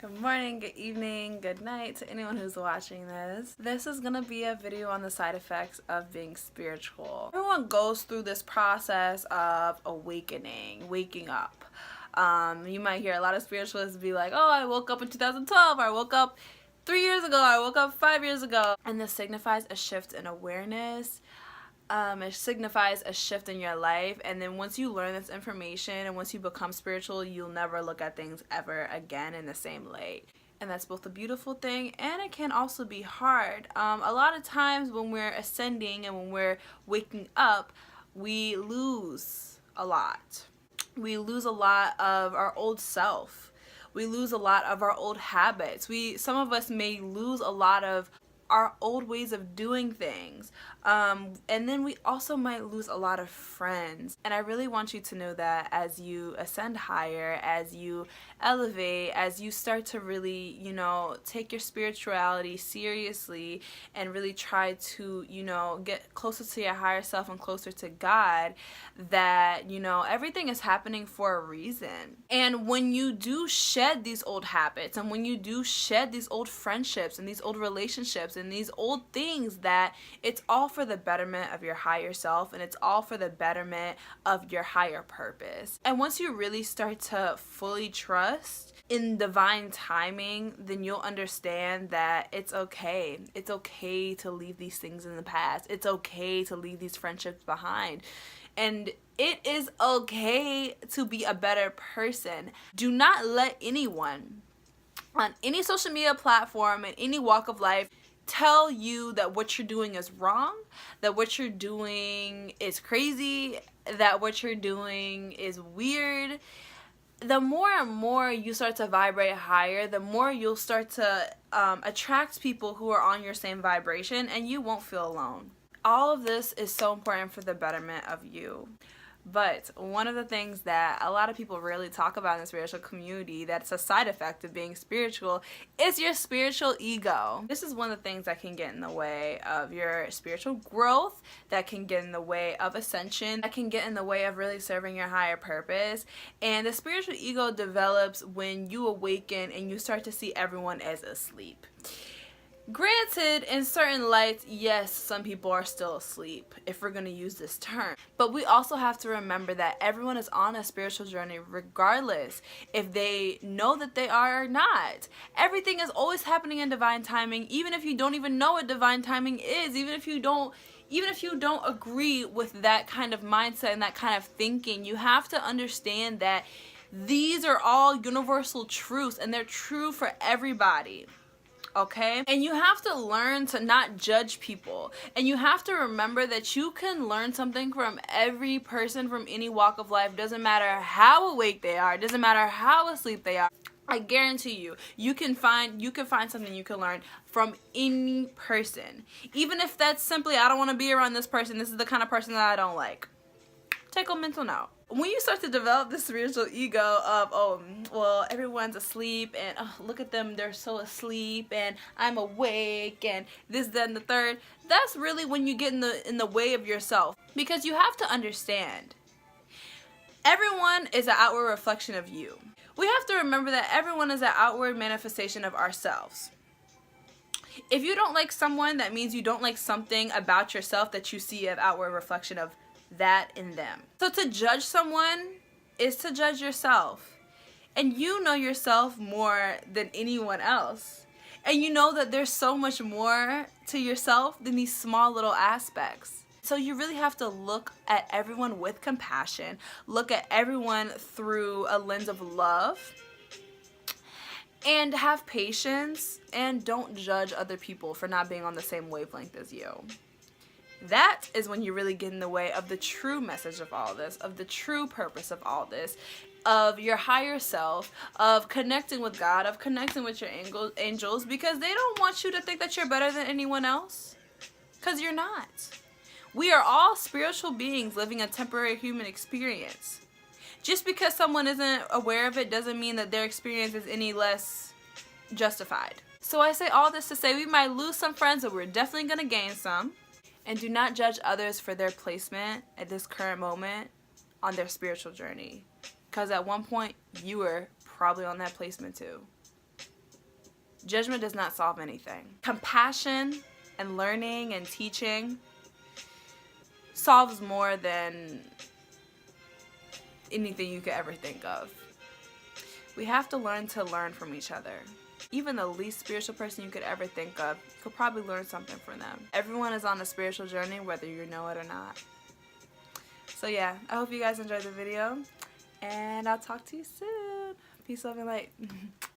Good morning, good evening, good night to anyone who's watching this. This is gonna be a video on the side effects of being spiritual. Everyone goes through this process of awakening, waking up. You might hear a lot of spiritualists be like, oh, I woke up in 2012, or I woke up 3 years ago, I woke up 5 years ago. And this signifies a shift in awareness. It signifies a shift in your life, and then once you learn this information and once you become spiritual, you'll never look at things ever again in the same light. And that's both a beautiful thing and it can also be hard. A lot of times when we're ascending and when we're waking up, we lose a lot. We lose a lot of our old self. We lose a lot of our old habits. Some of us may lose a lot of our old ways of doing things, and then we also might lose a lot of friends. And I really want you to know that as you ascend higher, as you elevate, as you start to really, take your spirituality seriously and really try to, get closer to your higher self and closer to God, that, everything is happening for a reason. And when you do shed these old habits, and when you do shed these old friendships and these old relationships and these old things, that it's all for the betterment of your higher self, and it's all for the betterment of your higher purpose. And once you really start to fully trust in divine timing, then you'll understand that it's okay. It's okay to leave these things in the past. It's okay to leave these friendships behind. And it is okay to be a better person. Do not let anyone on any social media platform in any walk of life tell you that what you're doing is wrong, that what you're doing is crazy, that what you're doing is weird. The more and more you start to vibrate higher, the more you'll start to attract people who are on your same vibration, and you won't feel alone. All of this is so important for the betterment of you. But one of the things that a lot of people rarely talk about in the spiritual community, that's a side effect of being spiritual, is your spiritual ego. This is one of the things that can get in the way of your spiritual growth, that can get in the way of ascension, that can get in the way of really serving your higher purpose. And the spiritual ego develops when you awaken and you start to see everyone as asleep. Granted, in certain lights, yes, some people are still asleep, if we're going to use this term. But we also have to remember that everyone is on a spiritual journey regardless if they know that they are or not. Everything is always happening in divine timing, even if you don't even know what divine timing is, even if you don't agree with that kind of mindset and that kind of thinking. You have to understand that these are all universal truths, and they're true for everybody. Okay? And you have to learn to not judge people. And you have to remember that you can learn something from every person from any walk of life. Doesn't matter how awake they are. Doesn't matter how asleep they are. I guarantee you, you can find something you can learn from any person. Even if that's simply, I don't want to be around this person. This is the kind of person that I don't like. Take a mental note. When you start to develop this spiritual ego of, oh, well, everyone's asleep, and oh, look at them, they're so asleep, and I'm awake, and this, that, and the third, that's really when you get in the way of yourself. Because you have to understand, everyone is an outward reflection of you. We have to remember that everyone is an outward manifestation of ourselves. If you don't like someone, that means you don't like something about yourself that you see an outward reflection of that in them. So to judge someone is to judge yourself. And you know yourself more than anyone else. And you know that there's so much more to yourself than these small little aspects. So you really have to look at everyone with compassion, look at everyone through a lens of love, and have patience, and don't judge other people for not being on the same wavelength as you. That is when you really get in the way of the true message of all this, of the true purpose of all this, of your higher self, of connecting with God, of connecting with your angels, because they don't want you to think that you're better than anyone else, because you're not. We are all spiritual beings living a temporary human experience. Just because someone isn't aware of it doesn't mean that their experience is any less justified. So I say all this to say we might lose some friends, but we're definitely going to gain some. And do not judge others for their placement at this current moment on their spiritual journey. Because at one point, you were probably on that placement too. Judgment does not solve anything. Compassion and learning and teaching solves more than anything you could ever think of. We have to learn from each other. Even the least spiritual person you could ever think of, you could probably learn something from them. Everyone is on a spiritual journey, whether you know it or not. So yeah, I hope you guys enjoyed the video, and I'll talk to you soon. Peace, love, and light.